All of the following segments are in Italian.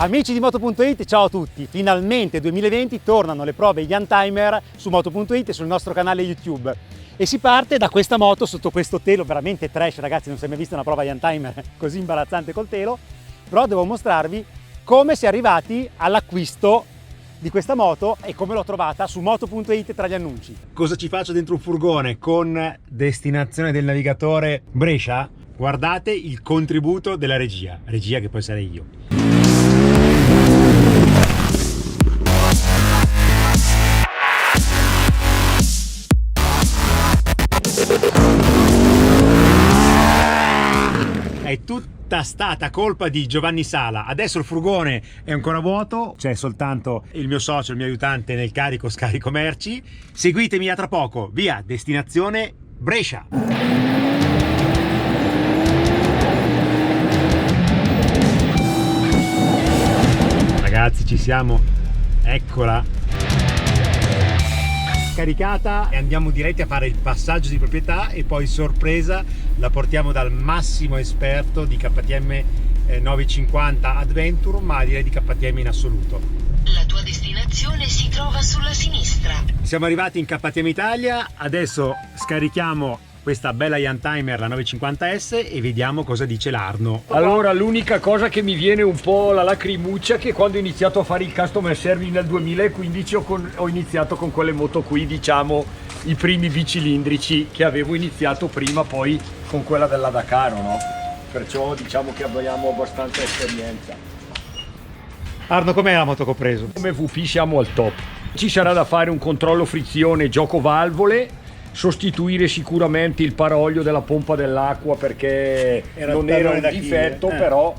Amici di Moto.it, ciao a tutti! Finalmente 2020 tornano le prove Youngtimer su Moto.it e sul nostro canale YouTube. E si parte da questa moto sotto questo telo veramente trash, ragazzi, non si è mai vista una prova Youngtimer così imbarazzante col telo, però devo mostrarvi come si è arrivati all'acquisto di questa moto e come l'ho trovata su Moto.it tra gli annunci. Cosa ci faccio dentro un furgone con destinazione del navigatore Brescia? Guardate il contributo della regia che poi sarei io. È tutta stata colpa di Giovanni Sala. Adesso il furgone è ancora vuoto, c'è soltanto il mio socio, il mio aiutante nel carico scarico merci. Seguitemi a tra poco, via, destinazione Brescia. Ragazzi, ci siamo, eccola caricata e andiamo diretti a fare il passaggio di proprietà e poi sorpresa la portiamo dal massimo esperto di KTM 950 Adventure, ma direi di KTM in assoluto. La tua destinazione si trova sulla sinistra. Siamo arrivati in KTM Italia, adesso scarichiamo questa bella Youngtimer, la 950S, e vediamo cosa dice l'Arno. Allora, l'unica cosa che mi viene un po' la lacrimuccia è che quando ho iniziato a fare il customer service nel 2015 ho iniziato con quelle moto qui, diciamo i primi bicilindrici che avevo iniziato prima, poi con quella della Dakar, no? Perciò diciamo che abbiamo abbastanza esperienza. Arno, com'è la moto che ho preso? Come VP siamo al top. Ci sarà da fare un controllo frizione, gioco valvole, sostituire sicuramente il paraolio della pompa dell'acqua perché non era un difetto, però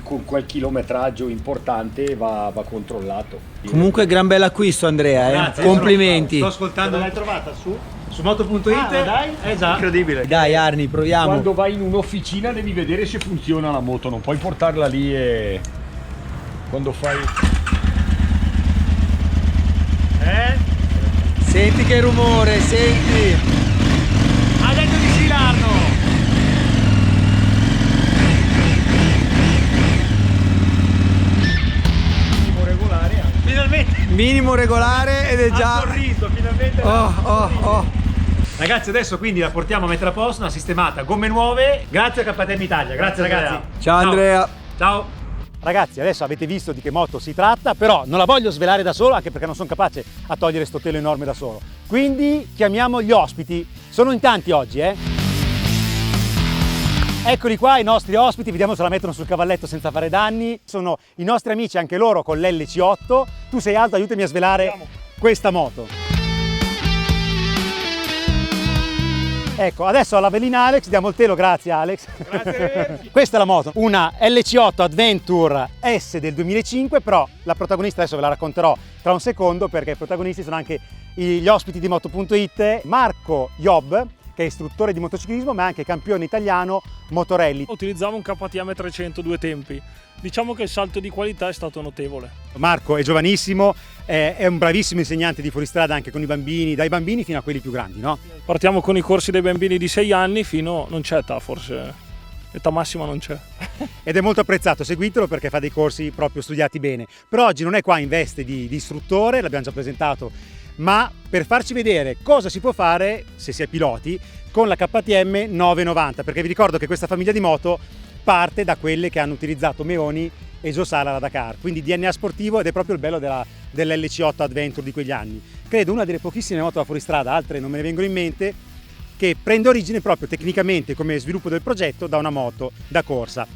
con quel chilometraggio importante va controllato. Comunque gran bel acquisto, Andrea, Grazie, complimenti. Sto ascoltando. L'hai trovata su Moto.it? Dai, già. incredibile. Dai Arni, proviamo. Quando vai in un'officina devi vedere se funziona la moto, non puoi portarla lì e quando fai Senti che rumore, senti. Ha detto di sì l'Arno. minimo regolare anche. Finalmente Minimo regolare ed è ha già... sorriso, finalmente. Oh. Ragazzi, adesso quindi la portiamo a mettere a posto, una sistemata, gomme nuove. Grazie a KTM Italia, grazie ragazzi. Ciao Andrea. Ciao. Ragazzi, adesso avete visto di che moto si tratta, però non la voglio svelare da solo, anche perché non sono capace a togliere sto telo enorme da solo. Quindi chiamiamo gli ospiti. Sono in tanti oggi, Eccoli qua i nostri ospiti, vediamo se la mettono sul cavalletto senza fare danni. Sono i nostri amici, anche loro, con l'LC8. Tu sei alto, aiutami a svelare questa moto. Ecco, adesso alla velina Alex, diamo il telo, grazie Alex. Grazie. Questa è la moto, una LC8 Adventure S del 2005, però la protagonista adesso ve la racconterò tra un secondo, perché i protagonisti sono anche gli ospiti di Moto.it, Marco Job, che è istruttore di motociclismo ma è anche campione italiano motorelli. Utilizzavo un KTM 300 due tempi, diciamo che il salto di qualità è stato notevole. Marco è giovanissimo, è un bravissimo insegnante di fuoristrada anche con i bambini, dai bambini fino a quelli più grandi, no? Partiamo con i corsi dei bambini di 6 anni fino, non c'è età forse, età massima non c'è. Ed è molto apprezzato, seguitelo perché fa dei corsi proprio studiati bene. Però oggi non è qua in veste di istruttore, l'abbiamo già presentato, ma per farci vedere cosa si può fare, se si è piloti, con la KTM 990, perché vi ricordo che questa famiglia di moto parte da quelle che hanno utilizzato Meoni e Josala alla Dakar, quindi DNA sportivo, ed è proprio il bello dell'LC8 Adventure di quegli anni. Credo una delle pochissime moto da fuoristrada, altre non me ne vengono in mente, che prende origine proprio tecnicamente come sviluppo del progetto da una moto da corsa.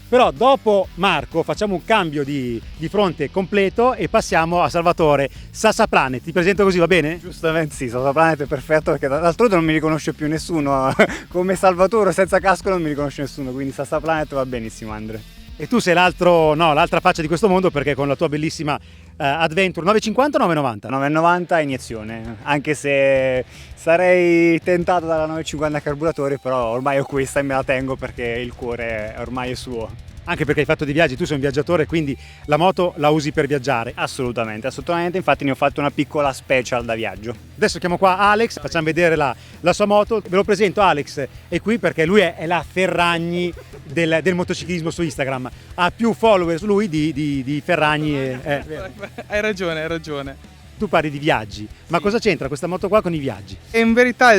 Però dopo Marco facciamo un cambio di fronte completo e passiamo a Salvatore. Sassa Planet, ti presento così, va bene? Giustamente sì, Sassa Planet è perfetto perché d'altronde non mi riconosce più nessuno, come Salvatore senza casco non mi riconosce nessuno, quindi Sassa Planet va benissimo, Andre. E tu sei l'altra faccia di questo mondo, perché con la tua bellissima Adventure 950 o 990? 990 iniezione, anche se sarei tentato dalla 950 carburatore, però ormai ho questa e me la tengo perché il cuore ormai è suo. Anche perché hai fatto dei viaggi, tu sei un viaggiatore, quindi la moto la usi per viaggiare. Assolutamente, infatti ne ho fatto una piccola special da viaggio. Adesso chiamo qua Alex, facciamo vedere la sua moto. Ve lo presento, Alex è qui perché lui è la Ferragni del motociclismo su Instagram. Ha più followers lui di Ferragni. Hai ragione. Tu parli di viaggi, ma cosa c'entra questa moto qua con i viaggi? E in verità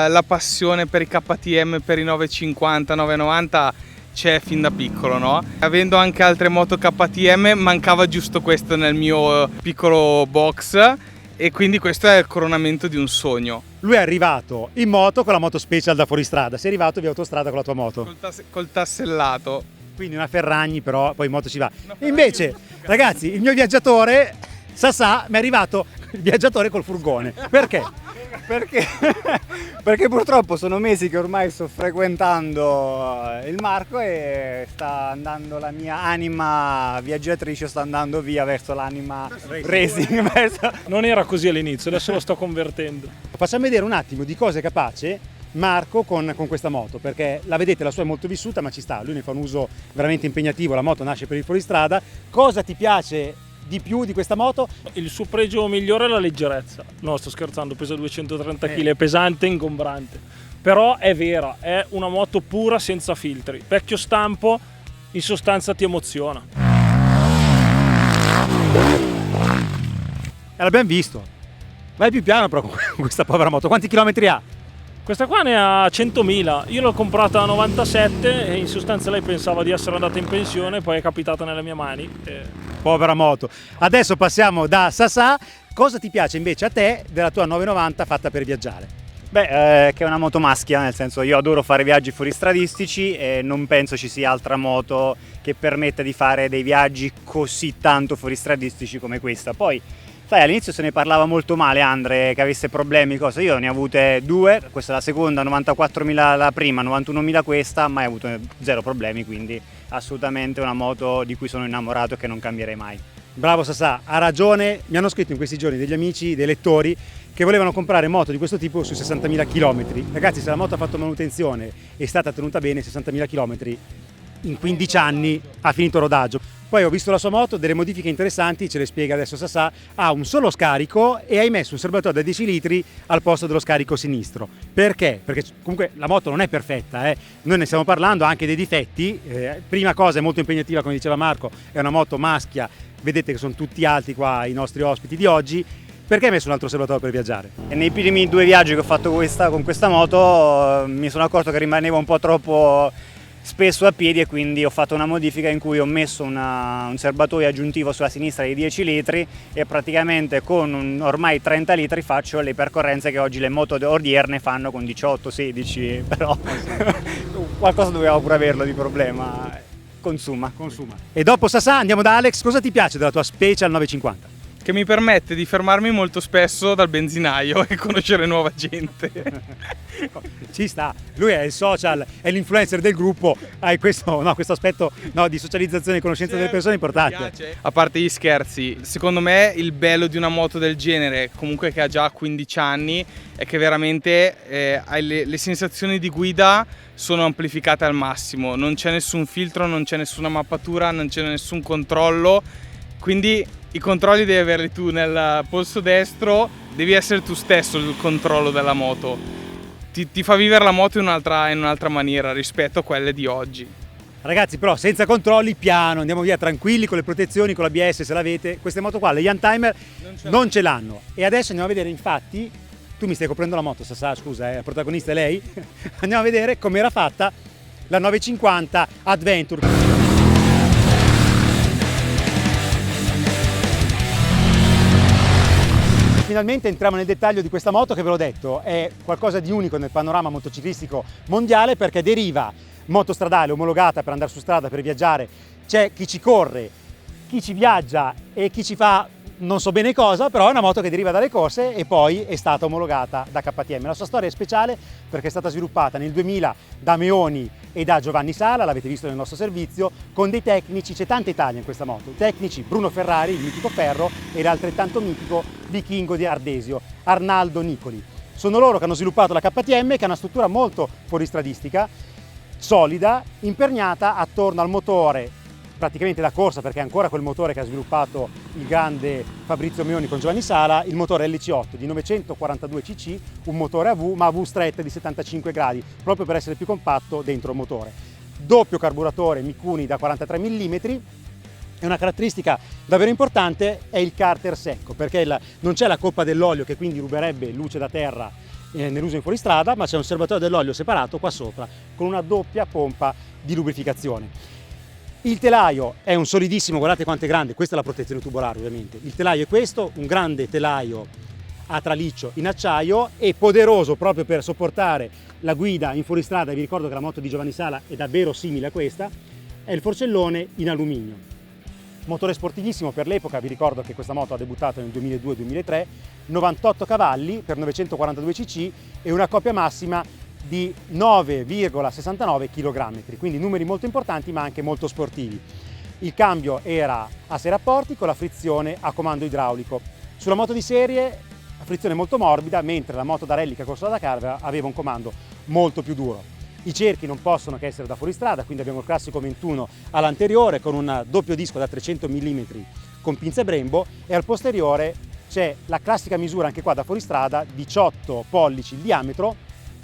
la passione per i KTM, per i 950, 990 c'è fin da piccolo, no? Avendo anche altre moto KTM mancava giusto questo nel mio piccolo box e quindi questo è il coronamento di un sogno. Lui è arrivato in moto con la moto special da fuoristrada, sei arrivato via autostrada con la tua moto. Col tassellato. Quindi una Ferragni, però poi in moto ci va. Invece, ragazzi, il mio viaggiatore Sassà mi è arrivato il viaggiatore col furgone. Perché? Perché purtroppo sono mesi che ormai sto frequentando il Marco e sta andando la mia anima viaggiatrice, sta andando via verso l'anima racing. Non era così all'inizio, adesso lo sto convertendo. Facciamo vedere un attimo di cosa è capace Marco con questa moto, perché la vedete, la sua è molto vissuta, ma ci sta, lui ne fa un uso veramente impegnativo, la moto nasce per il fuoristrada. Cosa ti piace di più di questa moto? Il suo pregio migliore è la leggerezza. No, sto scherzando, pesa 230 kg, è pesante e ingombrante. Però è vera, è una moto pura senza filtri. Vecchio stampo, in sostanza ti emoziona. E l'abbiamo visto. Vai più piano però con questa povera moto. Quanti chilometri ha? Questa qua ne ha 100.000, io l'ho comprata a 97 e in sostanza lei pensava di essere andata in pensione, poi è capitata nelle mie mani. Povera moto. Adesso passiamo da Sassà. Cosa ti piace invece a te della tua 990 fatta per viaggiare? Che è una moto maschia, nel senso io adoro fare viaggi fuoristradistici e non penso ci sia altra moto che permetta di fare dei viaggi così tanto fuoristradistici come questa. Poi sai, all'inizio se ne parlava molto male, Andre, che avesse problemi, cose. Io ne ho avute due, questa è la seconda, 94.000 la prima, 91.000 questa, mai avuto zero problemi, quindi assolutamente una moto di cui sono innamorato e che non cambierei mai. Bravo Sassà, ha ragione. Mi hanno scritto in questi giorni degli amici, dei lettori, che volevano comprare moto di questo tipo su 60.000 km. Ragazzi, se la moto ha fatto manutenzione e è stata tenuta bene, 60.000 km in 15 anni ha finito rodaggio. Poi ho visto la sua moto, delle modifiche interessanti, ce le spiega adesso Sassà. Ha un solo scarico e hai messo un serbatoio da 10 litri al posto dello scarico sinistro. Perché? Perché comunque la moto non è perfetta, Noi ne stiamo parlando anche dei difetti. Prima cosa, è molto impegnativa, come diceva Marco, è una moto maschia, vedete che sono tutti alti qua i nostri ospiti di oggi. Perché hai messo un altro serbatoio per viaggiare? E nei primi due viaggi che ho fatto con questa moto mi sono accorto che rimanevo un po' troppo spesso a piedi e quindi ho fatto una modifica in cui ho messo un serbatoio aggiuntivo sulla sinistra di 10 litri e praticamente con ormai 30 litri faccio le percorrenze che oggi le moto odierne fanno con 18-16, però qualcosa doveva pure averlo di problema. Consuma. E dopo Sassà andiamo da Alex. Cosa ti piace della tua Special 950? Che mi permette di fermarmi molto spesso dal benzinaio e conoscere nuova gente. Ci sta, lui è il social, è l'influencer del gruppo, hai questo aspetto di socializzazione e conoscenza delle persone importante. A parte gli scherzi, secondo me il bello di una moto del genere, comunque che ha già 15 anni, è che veramente le sensazioni di guida sono amplificate al massimo, non c'è nessun filtro, non c'è nessuna mappatura, non c'è nessun controllo, quindi i controlli devi averli tu nel polso destro, devi essere tu stesso il controllo della moto. Ti fa vivere la moto in un'altra maniera rispetto a quelle di oggi. Ragazzi, però senza controlli, piano, andiamo via tranquilli con le protezioni, con l'ABS se l'avete. Queste moto qua, le Young Timer, non ce l'hanno. E adesso andiamo a vedere, infatti, tu mi stai coprendo la moto, Sassà, scusa, la protagonista è lei. Andiamo a vedere come era fatta la 950 Adventure. Finalmente entriamo nel dettaglio di questa moto che, ve l'ho detto, è qualcosa di unico nel panorama motociclistico mondiale perché deriva moto stradale omologata per andare su strada, per viaggiare. C'è chi ci corre, chi ci viaggia e chi ci fa non so bene cosa, però è una moto che deriva dalle corse e poi è stata omologata da KTM. La sua storia è speciale perché è stata sviluppata nel 2000 da Meoni e da Giovanni Sala, l'avete visto nel nostro servizio, con dei tecnici. C'è tanta Italia in questa moto. Tecnici: Bruno Ferrari, il mitico Ferro, e l'altrettanto mitico vichingo di Ardesio, Arnaldo Nicoli. Sono loro che hanno sviluppato la KTM, che ha una struttura molto fuoristradistica. solida, imperniata attorno al motore, praticamente da corsa, perché è ancora quel motore che ha sviluppato il grande Fabrizio Meoni con Giovanni Sala, il motore LC8 di 942 cc, un motore a V, ma a V stretta di 75 gradi, proprio per essere più compatto dentro il motore. Doppio carburatore Mikuni da 43 mm, e una caratteristica davvero importante è il carter secco, perché non c'è la coppa dell'olio che quindi ruberebbe luce da terra nell'uso in fuoristrada, ma c'è un serbatoio dell'olio separato qua sopra con una doppia pompa di lubrificazione. Il telaio è un solidissimo, guardate quanto è grande, questa è la protezione tubolare ovviamente. Il telaio è questo, un grande telaio a traliccio in acciaio e poderoso proprio per sopportare la guida in fuoristrada. Vi ricordo che la moto di Giovanni Sala è davvero simile a questa, è il forcellone in alluminio. Motore sportivissimo per l'epoca, vi ricordo che questa moto ha debuttato nel 2002-2003, 98 cavalli per 942 cc e una coppia massima di 9,69 kg, quindi numeri molto importanti ma anche molto sportivi. Il cambio era a 6 rapporti con la frizione a comando idraulico. Sulla moto di serie la frizione molto morbida, mentre la moto da rally che ha corso da Dakar aveva un comando molto più duro. I cerchi non possono che essere da fuoristrada, quindi abbiamo il classico 21 all'anteriore con un doppio disco da 300 mm con pinze Brembo, e al posteriore c'è la classica misura anche qua da fuoristrada, 18 pollici il diametro,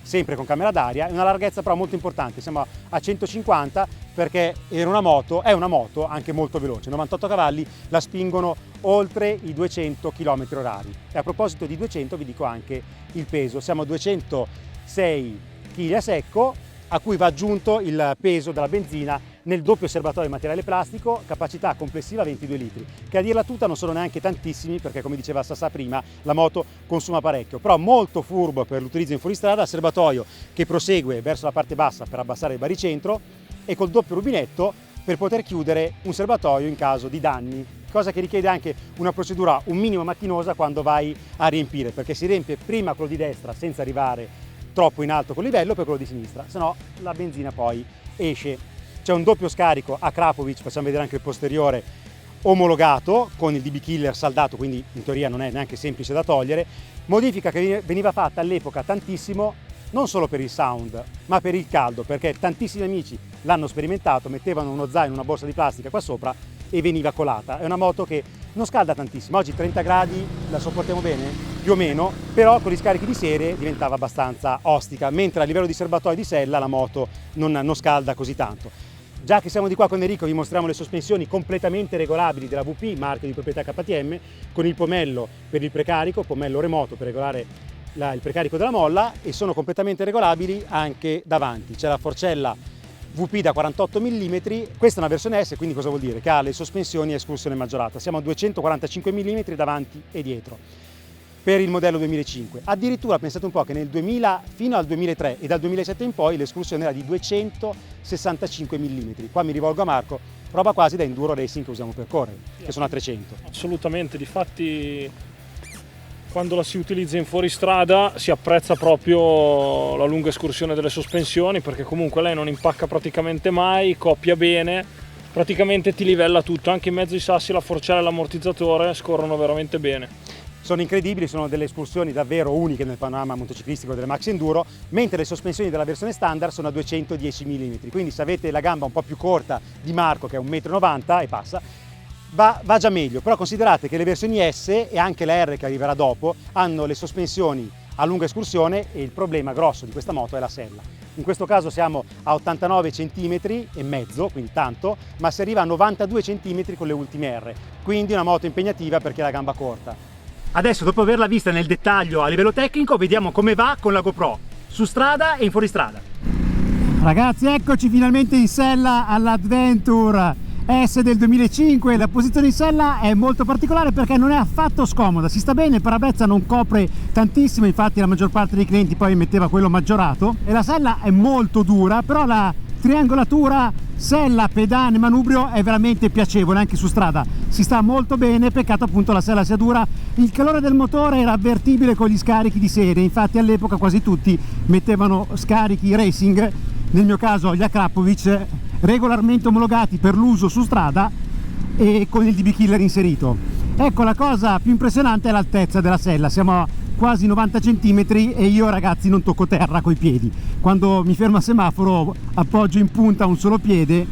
sempre con camera d'aria, e una larghezza però molto importante, siamo a 150 perché è una moto anche molto veloce, 98 cavalli la spingono oltre i 200 km/h. E a proposito di 200 vi dico anche il peso, siamo a 206 kg a secco, a cui va aggiunto il peso della benzina nel doppio serbatoio di materiale plastico, capacità complessiva 22 litri, che a dirla tutta non sono neanche tantissimi perché, come diceva Sassà prima, la moto consuma parecchio, però molto furbo per l'utilizzo in fuoristrada, serbatoio che prosegue verso la parte bassa per abbassare il baricentro e col doppio rubinetto per poter chiudere un serbatoio in caso di danni, cosa che richiede anche una procedura un minimo macchinosa quando vai a riempire, perché si riempie prima quello di destra senza arrivare troppo in alto col livello, per quello di sinistra, se no la benzina poi esce. C'è un doppio scarico a Krapovic, facciamo vedere anche il posteriore, omologato con il DB Killer saldato, quindi in teoria non è neanche semplice da togliere. Modifica che veniva fatta all'epoca tantissimo, non solo per il sound, ma per il caldo, perché tantissimi amici l'hanno sperimentato, mettevano uno zaino, una borsa di plastica qua sopra e veniva colata. È una moto che non scalda tantissimo, oggi 30 gradi la sopportiamo bene, più o meno, però con gli scarichi di serie diventava abbastanza ostica, mentre a livello di serbatoio di sella la moto non scalda così tanto. Già che siamo di qua con Enrico vi mostriamo le sospensioni completamente regolabili della VP, marchio di proprietà KTM, con il pomello per il precarico, pomello remoto per regolare il precarico della molla, e sono completamente regolabili anche davanti. C'è la forcella VP da 48 mm, questa è una versione S, quindi cosa vuol dire? Che ha le sospensioni a espulsione maggiorata, siamo a 245 mm davanti e dietro per il modello 2005. Addirittura pensate un po' che nel 2000 fino al 2003 e dal 2007 in poi l'espulsione era di 265 mm. Qua mi rivolgo a Marco, roba quasi da enduro racing che usiamo per correre, che sono a 300. Assolutamente, difatti quando la si utilizza in fuoristrada si apprezza proprio la lunga escursione delle sospensioni, perché comunque lei non impacca praticamente mai, coppia bene, praticamente ti livella tutto, anche in mezzo ai sassi la forcella e l'ammortizzatore scorrono veramente bene. Sono incredibili, sono delle escursioni davvero uniche nel panorama motociclistico delle Maxi Enduro, mentre le sospensioni della versione standard sono a 210 mm, quindi se avete la gamba un po' più corta di Marco, che è 1,90 m e passa, va già meglio. Però considerate che le versioni S e anche la R che arriverà dopo hanno le sospensioni a lunga escursione e il problema grosso di questa moto è la sella. In questo caso siamo a 89 cm e mezzo, quindi tanto, ma si arriva a 92 cm con le ultime R, quindi una moto impegnativa perché ha la gamba corta. Adesso, dopo averla vista nel dettaglio a livello tecnico, vediamo come va con la GoPro su strada e in fuoristrada. Ragazzi, eccoci finalmente in sella all'Adventure S del 2005. La posizione in sella è molto particolare perché non è affatto scomoda, si sta bene, il parabrezza non copre tantissimo, infatti la maggior parte dei clienti poi metteva quello maggiorato, e la sella è molto dura, però la triangolatura sella, pedane, manubrio è veramente piacevole anche su strada, si sta molto bene, peccato appunto la sella sia dura. Il calore del motore era avvertibile con gli scarichi di serie, infatti all'epoca quasi tutti mettevano scarichi racing, nel mio caso gli Akrapovic, regolarmente omologati per l'uso su strada e con il DB Killer inserito. Ecco, la cosa più impressionante è l'altezza della sella, siamo a quasi 90 cm e io, ragazzi, non tocco terra coi piedi. Quando mi fermo a semaforo appoggio in punta un solo piede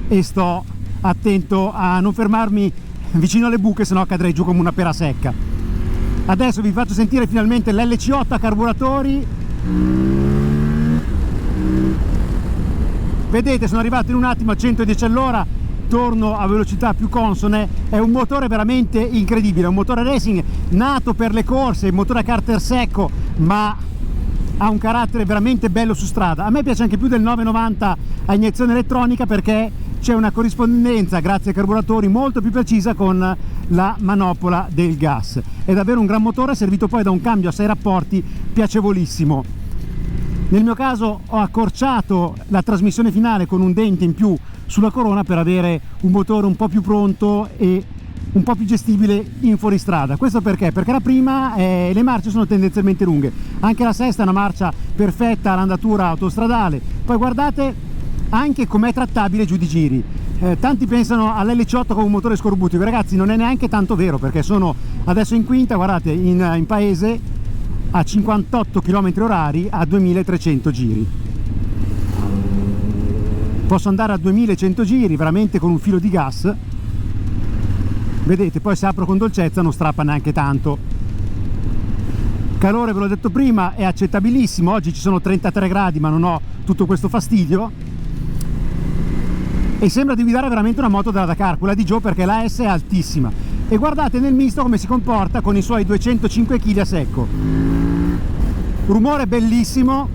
e sto attento a non fermarmi vicino alle buche, sennò cadrei giù come una pera secca. Adesso vi faccio sentire finalmente l'LC8 a carburatori. Vedete, sono arrivato in un attimo a 110 all'ora, torno a velocità più consone. È un motore veramente incredibile, un motore racing nato per le corse, motore a carter secco, ma ha un carattere veramente bello su strada. A me piace anche più del 990 a iniezione elettronica perché c'è una corrispondenza, grazie ai carburatori, molto più precisa con la manopola del gas. È davvero un gran motore, servito poi da un cambio a 6 rapporti piacevolissimo. Nel mio caso ho accorciato la trasmissione finale con un dente in più sulla corona per avere un motore un po' più pronto e un po' più gestibile in fuoristrada. Questo perché? Perché la prima, le marce sono tendenzialmente lunghe, anche la sesta è una marcia perfetta all'andatura autostradale. Poi guardate anche com'è trattabile giù di giri. Tanti pensano all'L8 come un motore scorbutico, ragazzi, non è neanche tanto vero, perché sono adesso in quinta, guardate, in paese a 58 km/h a 2300 giri. Posso andare a 2100 giri veramente con un filo di gas. Vedete, poi se apro con dolcezza non strappa neanche tanto. Calore, ve l'ho detto prima, è accettabilissimo. Oggi ci sono 33 gradi ma non ho tutto questo fastidio e sembra di guidare veramente una moto della Dakar, quella di Joe, perché la S è altissima. E guardate nel misto come si comporta con i suoi 205 kg a secco. Rumore bellissimo.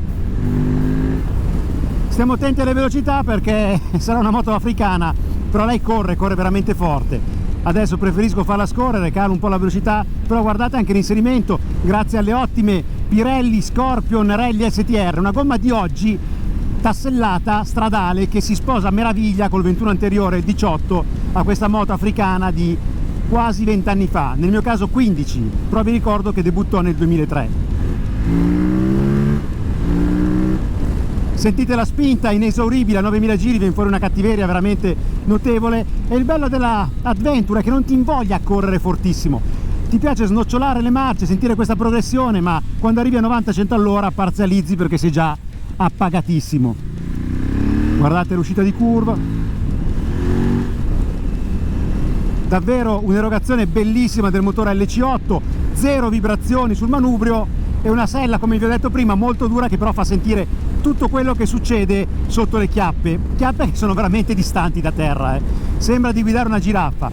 Stiamo attenti alle velocità perché sarà una moto africana, però lei corre veramente forte. Adesso preferisco farla scorrere, calo un po' la velocità, però guardate anche l'inserimento, grazie alle ottime Pirelli Scorpion Rally STR, una gomma di oggi tassellata stradale che si sposa a meraviglia col 21 anteriore 18 a questa moto africana di quasi 20 anni fa, nel mio caso 15, però vi ricordo che debuttò nel 2003. Sentite la spinta inesauribile a 9000 giri, viene fuori una cattiveria veramente notevole. E il bello della Adventure è che non ti invoglia a correre fortissimo, ti piace snocciolare le marce, sentire questa progressione, ma quando arrivi a 90-100 all'ora parzializzi perché sei già appagatissimo. Guardate l'uscita di curva, davvero un'erogazione bellissima del motore LC8, zero vibrazioni sul manubrio e una sella, come vi ho detto prima, molto dura, che però fa sentire tutto quello che succede sotto le chiappe che sono veramente distanti da terra. Sembra di guidare una giraffa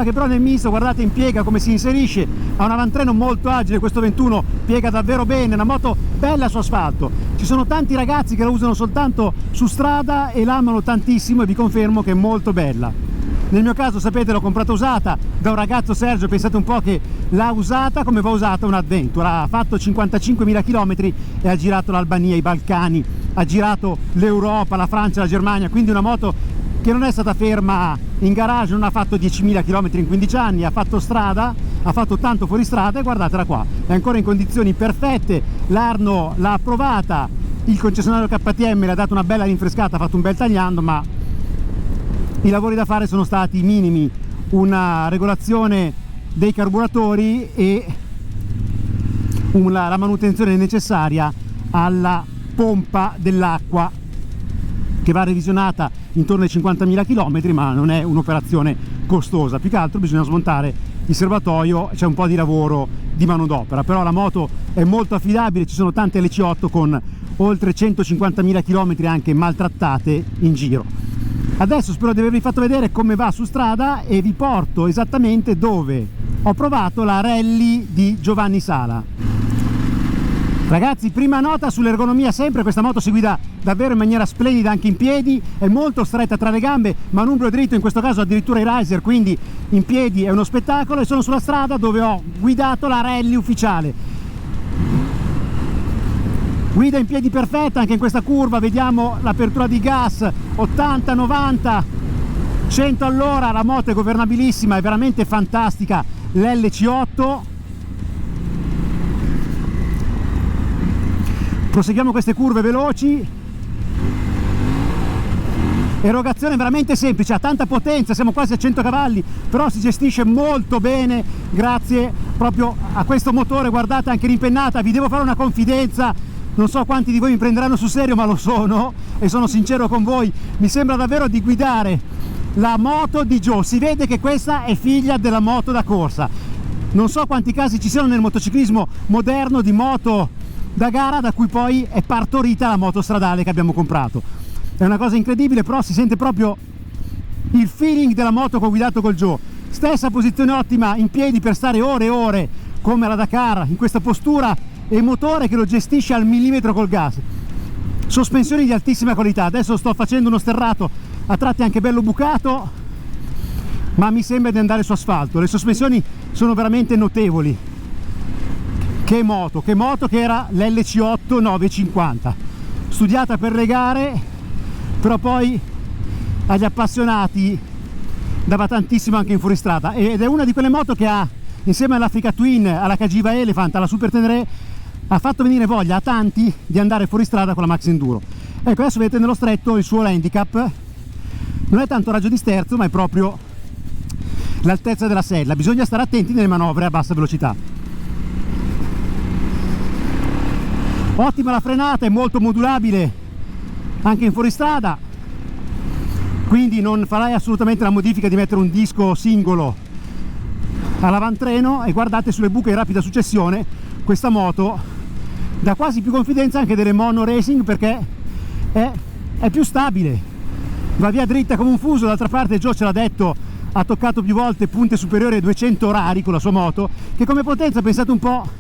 che però nel misto, guardate, impiega come si inserisce, ha un avantreno molto agile, questo 21 piega davvero bene, una moto bella su asfalto. Ci sono tanti ragazzi che la usano soltanto su strada e l'amano tantissimo, e vi confermo che è molto bella. Nel mio caso, sapete, l'ho comprata usata da un ragazzo, Sergio, pensate un po' che l'ha usata come va usata un Adventure. Ha fatto 55.000 km e ha girato l'Albania, i Balcani, ha girato l'Europa, la Francia, la Germania, quindi una moto che non è stata ferma in garage, non ha fatto 10.000 km in 15 anni, ha fatto strada, ha fatto tanto fuori strada e guardatela qua, è ancora in condizioni perfette. L'Arno l'ha approvata, il concessionario KTM le ha dato una bella rinfrescata, ha fatto un bel tagliando, ma i lavori da fare sono stati minimi, una regolazione dei carburatori e la manutenzione necessaria alla pompa dell'acqua, che va revisionata intorno ai 50.000 km, ma non è un'operazione costosa. Più che altro bisogna smontare il serbatoio, c'è un po' di lavoro di manodopera, però la moto è molto affidabile, ci sono tante LC8 con oltre 150.000 km anche maltrattate in giro. Adesso spero di avervi fatto vedere come va su strada e vi porto esattamente dove ho provato la Rally di Giovanni Sala. Ragazzi, prima nota sull'ergonomia sempre, questa moto si guida davvero in maniera splendida anche in piedi, è molto stretta tra le gambe, manubrio dritto, in questo caso addirittura i riser, quindi in piedi è uno spettacolo. E sono sulla strada dove ho guidato la Rally ufficiale. Guida in piedi perfetta anche in questa curva, vediamo l'apertura di gas, 80, 90, 100 all'ora, la moto è governabilissima, è veramente fantastica l'LC8. Proseguiamo queste curve veloci, erogazione veramente semplice, ha tanta potenza, siamo quasi a 100 cavalli, però si gestisce molto bene grazie proprio a questo motore, guardate, anche rimpennata. Vi devo fare una confidenza, non so quanti di voi mi prenderanno sul serio, ma lo sono e sono sincero con voi, mi sembra davvero di guidare la moto di Joe. Si vede che questa è figlia della moto da corsa. Non so quanti casi ci siano nel motociclismo moderno di moto da gara da cui poi è partorita la moto stradale che abbiamo comprato. È una cosa incredibile, però si sente proprio il feeling della moto che ho guidato col Joe. Stessa posizione ottima in piedi per stare ore e ore come alla Dakar, in questa postura, e motore che lo gestisce al millimetro col gas. Sospensioni di altissima qualità. Adesso sto facendo uno sterrato a tratti anche bello bucato, ma mi sembra di andare su asfalto. Le sospensioni sono veramente notevoli. Che moto che era l'LC8 950, studiata per le gare, però poi agli appassionati dava tantissimo anche in fuoristrada, ed è una di quelle moto che ha, insieme all'Africa Twin, alla Cagiva Elephant, alla Super Tenere, ha fatto venire voglia a tanti di andare fuori strada con la Max Enduro. Ecco, adesso vedete nello stretto il suo handicap non è tanto raggio di sterzo, ma è proprio l'altezza della sella. Bisogna stare attenti nelle manovre a bassa velocità. Ottima la frenata, è molto modulabile anche in fuoristrada, quindi non farai assolutamente la modifica di mettere un disco singolo all'avantreno. E guardate, sulle buche in rapida successione questa moto dà quasi più confidenza anche delle mono racing, perché è più stabile, va via dritta come un fuso. D'altra parte Joe ce l'ha detto, ha toccato più volte punte superiori ai 200 orari con la sua moto, che come potenza, pensate un po',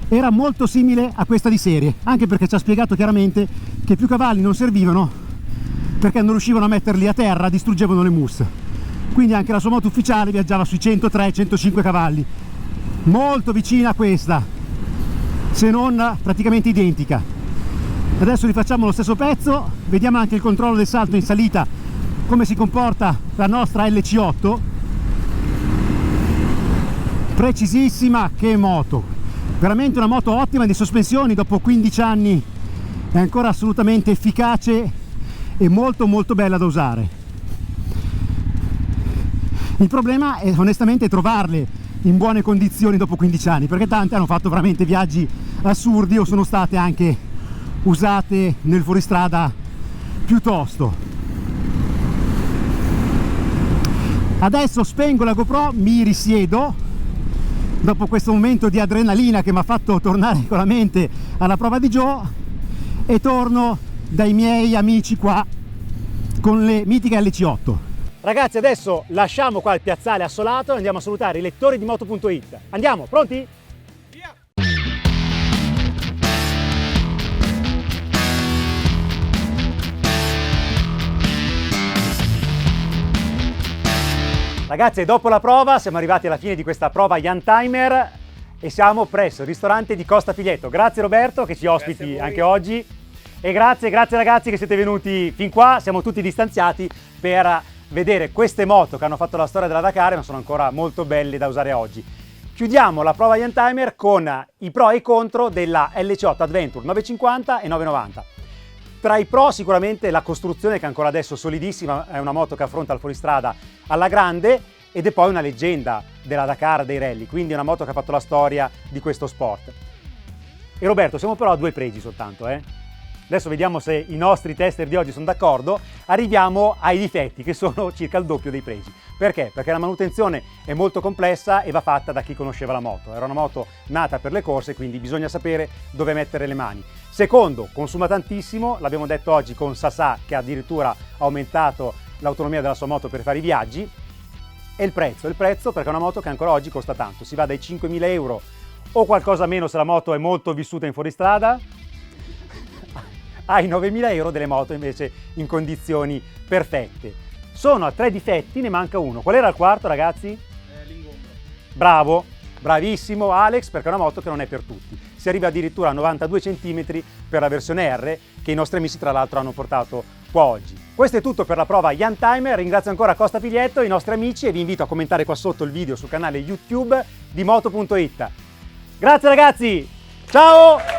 era molto simile a questa di serie, anche perché ci ha spiegato chiaramente che più cavalli non servivano perché non riuscivano a metterli a terra, distruggevano le mousse. Quindi anche la sua moto ufficiale viaggiava sui 103-105 cavalli, molto vicina a questa, se non praticamente identica. Adesso rifacciamo lo stesso pezzo, vediamo anche il controllo del salto in salita, come si comporta la nostra LC8. Precisissima, che moto, veramente una moto ottima, di sospensioni dopo 15 anni è ancora assolutamente efficace e molto molto bella da usare. Il problema è onestamente trovarle in buone condizioni dopo 15 anni, perché tante hanno fatto veramente viaggi assurdi o sono state anche usate nel fuoristrada piuttosto. Adesso spengo la GoPro, mi risiedo dopo questo momento di adrenalina che mi ha fatto tornare con la mente alla prova di Joe, e torno dai miei amici qua con le mitiche LC8. Ragazzi, adesso lasciamo qua il piazzale assolato e andiamo a salutare i lettori di Moto.it. Andiamo, pronti? Via! Ragazzi, dopo la prova siamo arrivati alla fine di questa prova Youngtimer e siamo presso il ristorante di Costa Figlietto. Grazie Roberto che ci ospiti anche oggi, e grazie ragazzi che siete venuti fin qua. Siamo tutti distanziati per vedere queste moto che hanno fatto la storia della Dakar, ma sono ancora molto belle da usare oggi. Chiudiamo la prova Youngtimer con i pro e i contro della LC8 Adventure 950 e 990. Tra i pro sicuramente la costruzione, che ancora adesso è solidissima, è una moto che affronta il fuoristrada alla grande ed è poi una leggenda della Dakar, dei rally, quindi è una moto che ha fatto la storia di questo sport. E Roberto, siamo però a due pregi soltanto, Adesso vediamo se i nostri tester di oggi sono d'accordo. Arriviamo ai difetti, che sono circa il doppio dei pregi. Perché? Perché la manutenzione è molto complessa e va fatta da chi conosceva la moto. Era una moto nata per le corse, quindi bisogna sapere dove mettere le mani. Secondo, consuma tantissimo, l'abbiamo detto oggi con Sasà, che ha addirittura aumentato l'autonomia della sua moto per fare i viaggi. E il prezzo perché è una moto che ancora oggi costa tanto. Si va dai 5.000 euro o qualcosa meno se la moto è molto vissuta in fuoristrada, ai 9.000 euro delle moto invece in condizioni perfette. Sono a 3 difetti, ne manca uno. Qual era il quarto, ragazzi? L'ingombro. Bravo, bravissimo Alex, perché è una moto che non è per tutti. Si arriva addirittura a 92 cm per la versione R, che i nostri amici tra l'altro hanno portato qua oggi. Questo è tutto per la prova Youngtimer. Ringrazio ancora Costa Figlietto, i nostri amici, e vi invito a commentare qua sotto il video sul canale YouTube di Moto.it. Grazie ragazzi, ciao!